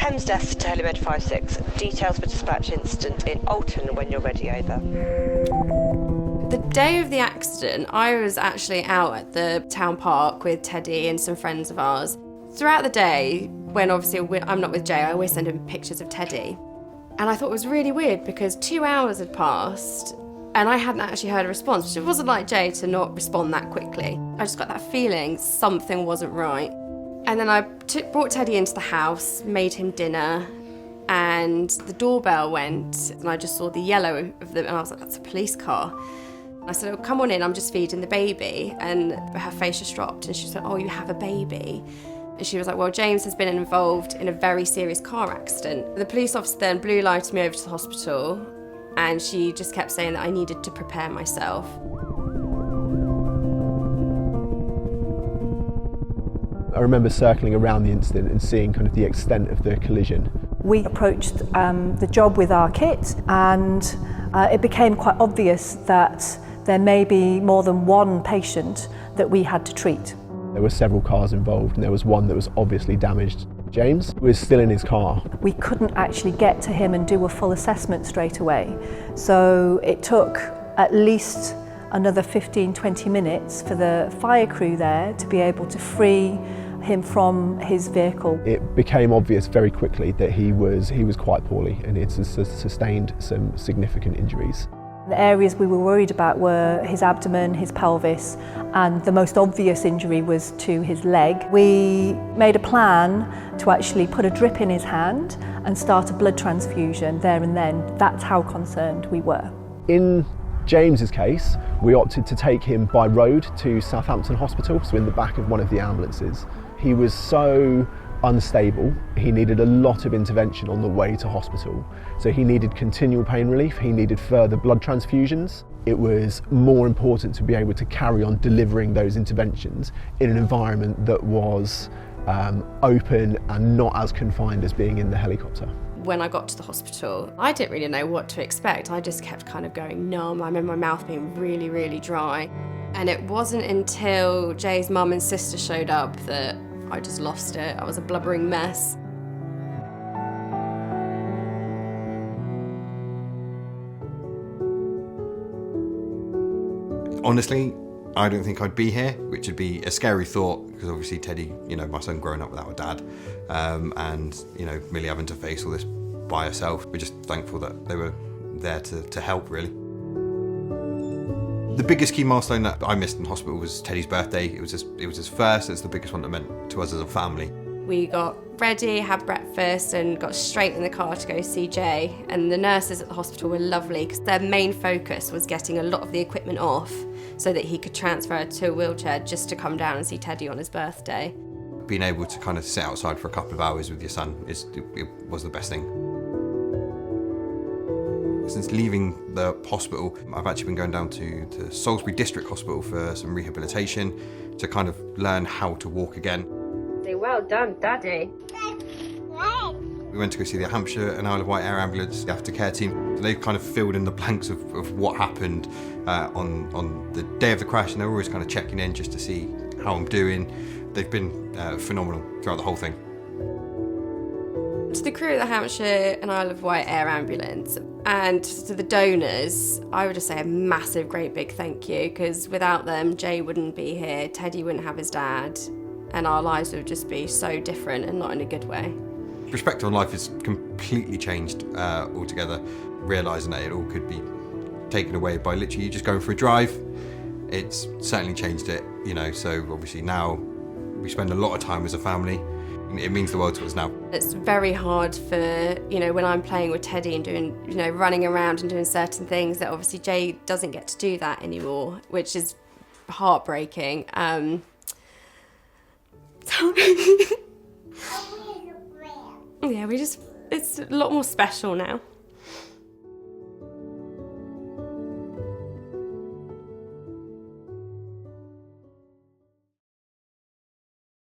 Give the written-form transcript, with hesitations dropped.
Thames Death to Telemed 56. Details for dispatch incident in Alton when you're ready, over. The day of the accident, I was actually out at the town park with Teddy and some friends of ours. Throughout the day, when obviously I'm not with Jay, I always send him pictures of Teddy. And I thought it was really weird because 2 hours had passed and I hadn't actually heard a response. It wasn't like Jay to not respond that quickly. I just got that feeling something wasn't right. And then I brought Teddy into the house, made him dinner, and the doorbell went and I just saw the yellow of them and I was like, that's a police car. I said, oh, come on in, I'm just feeding the baby. And her face just dropped and she said, oh, you have a baby? And she was like, well, James has been involved in a very serious car accident. The police officer then blue lighted me over to the hospital and she just kept saying that I needed to prepare myself. I remember circling around the incident and seeing kind of the extent of the collision. We approached the job with our kit and it became quite obvious that there may be more than one patient that we had to treat. There were several cars involved and there was one that was obviously damaged. James was still in his car. We couldn't actually get to him and do a full assessment straight away. So it took at least another 15-20 minutes for the fire crew there to be able to free him from his vehicle. It became obvious very quickly that he was quite poorly and he had sustained some significant injuries. The areas we were worried about were his abdomen, his pelvis, and the most obvious injury was to his leg. We made a plan to actually put a drip in his hand and start a blood transfusion there and then. That's how concerned we were. In James's case, we opted to take him by road to Southampton Hospital, so in the back of one of the ambulances. He was so unstable, he needed a lot of intervention on the way to hospital. So he needed continual pain relief, he needed further blood transfusions. It was more important to be able to carry on delivering those interventions in an environment that was open and not as confined as being in the helicopter. When I got to the hospital, I didn't really know what to expect. I just kept kind of going numb. I remember my mouth being really, really dry. And it wasn't until Jay's mum and sister showed up that I just lost it. I was a blubbering mess. Honestly, I don't think I'd be here, which would be a scary thought because obviously Teddy, my son growing up without a dad, and Millie having to face all this by herself. We're just thankful that they were there to help, really. The biggest key milestone that I missed in hospital was Teddy's birthday. It was his first. It's the biggest one that meant to us as a family. We got ready, had breakfast and got straight in the car to go see Jay. And the nurses at the hospital were lovely because their main focus was getting a lot of the equipment off so that he could transfer to a wheelchair just to come down and see Teddy on his birthday. Being able to kind of sit outside for a couple of hours with your son it was the best thing. Since leaving the hospital, I've actually been going down to Salisbury District Hospital for some rehabilitation to kind of learn how to walk again. Say, well done, Daddy. We went to go see the Hampshire and Isle of Wight Air Ambulance aftercare team. They've kind of filled in the blanks of what happened on the day of the crash, and they're always kind of checking in just to see how I'm doing. They've been phenomenal throughout the whole thing. To the crew at the Hampshire and Isle of Wight Air Ambulance and to the donors, I would just say a massive, great big thank you, because without them, Jay wouldn't be here, Teddy wouldn't have his dad, and our lives would just be so different and not in a good way. Perspective on life has completely changed altogether, realising that it all could be taken away by literally just going for a drive. It's certainly changed it, so obviously now we spend a lot of time as a family. It means the world to us now. It's very hard for, when I'm playing with Teddy and doing, running around and doing certain things that obviously Jay doesn't get to do that anymore, which is heartbreaking. Yeah, it's a lot more special now.